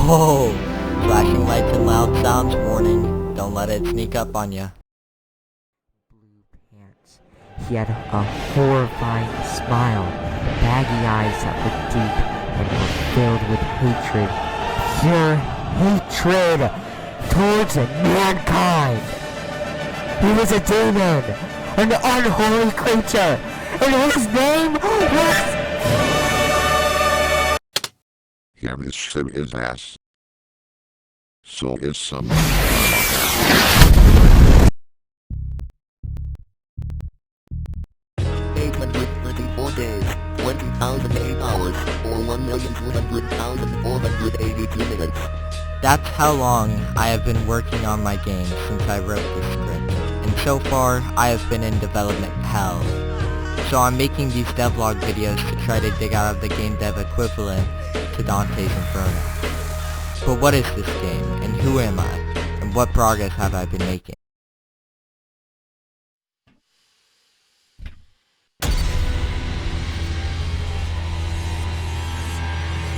Whoa! Flashing lights and loud sounds, warning. Don't let it sneak up on ya. Blue pants. He had a horrifying smile, baggy eyes that were deep and were filled with hatred. Pure hatred towards mankind. He was a demon, an unholy creature, and his name was... Harrison his ass. So is some. 834 days, 20,008 hours, or 1,200,482 minutes. That's how long I have been working on my game since I wrote this script, and so far I have been in development hell. So I'm making these devlog videos to try to dig out of the game dev equivalent to Dante's Inferno. But what is this game, and who am I, and what progress have I been making?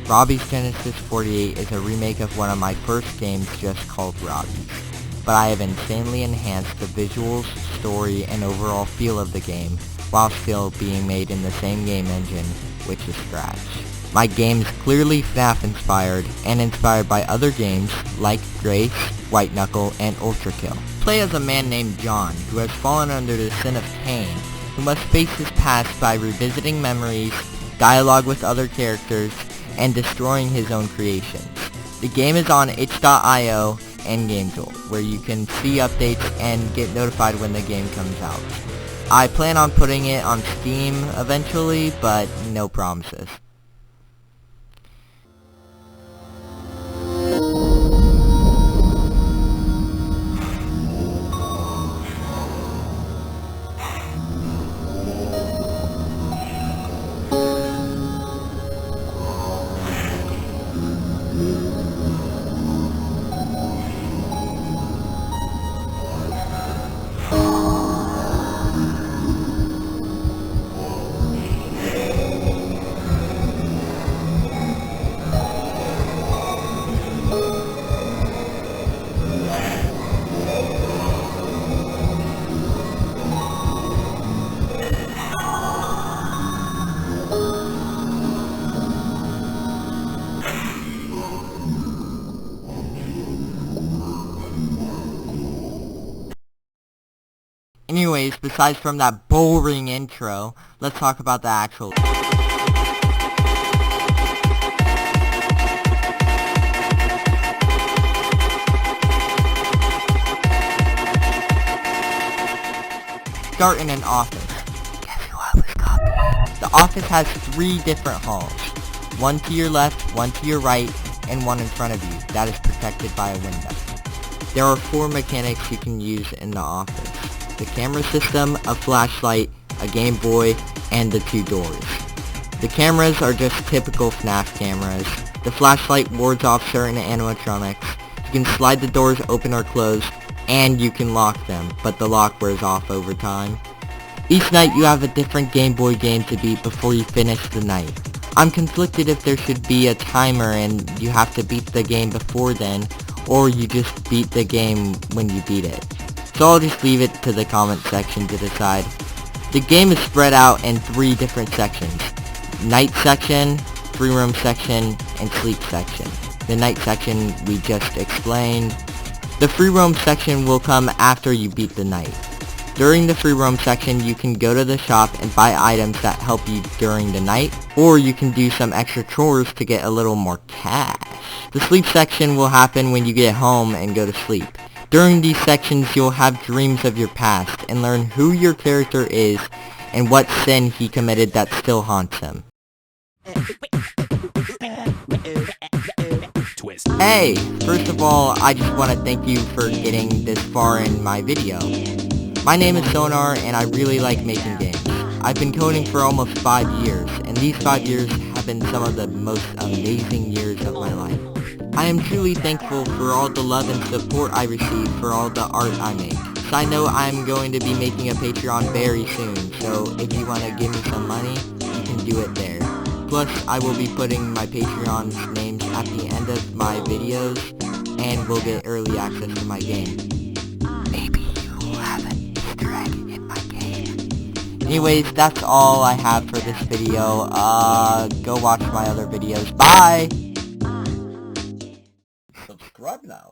Robbie's Genesis 48 is a remake of one of my first games just called Robbie's, but I have insanely enhanced the visuals, story, and overall feel of the game, while still being made in the same game engine, which is Scratch. My game is clearly FNAF inspired, and inspired by other games like Grace, White Knuckle, and Ultra Kill. Play as a man named John, who has fallen under the sin of Cain, who must face his past by revisiting memories, dialogue with other characters, and destroying his own creations. The game is on itch.io and GameJolt, where you can see updates and get notified when the game comes out. I plan on putting it on Steam eventually, but no promises. Anyways, besides from that boring intro, let's talk about the actual... Start in an office. Guess who I was copying? The office has 3 different halls. One to your left, one to your right, and one in front of you. That is protected by a window. There are 4 mechanics you can use in the office. The camera system, a flashlight, a Game Boy, and the 2 doors. The cameras are just typical FNAF cameras. The flashlight wards off certain animatronics. You can slide the doors open or close, and you can lock them, but the lock wears off over time. Each night you have a different Game Boy game to beat before you finish the night. I'm conflicted if there should be a timer and you have to beat the game before then, or you just beat the game when you beat it. So I'll just leave it to the comment section to decide. The game is spread out in 3 different sections. Night section, free roam section, and sleep section. The night section we just explained. The free roam section will come after you beat the night. During the free roam section, you can go to the shop and buy items that help you during the night, or you can do some extra chores to get a little more cash. The sleep section will happen when you get home and go to sleep. During these sections, you'll have dreams of your past and learn who your character is and what sin he committed that still haunts him. Hey! First of all, I just want to thank you for getting this far in my video. My name is Sonar, and I really like making games. I've been coding for almost 5 years, and these 5 years have been some of the most amazing years of my life. I am truly thankful for all the love and support I receive for all the art I make. Side note, I'm going to be making a Patreon very soon, so if you want to give me some money, you can do it there. Plus, I will be putting my Patreon's names at the end of my videos, and will get early access to my game. Maybe you will have an Easter egg in my game. Anyways, that's all I have for this video. Go watch my other videos. Bye! Subscribe now.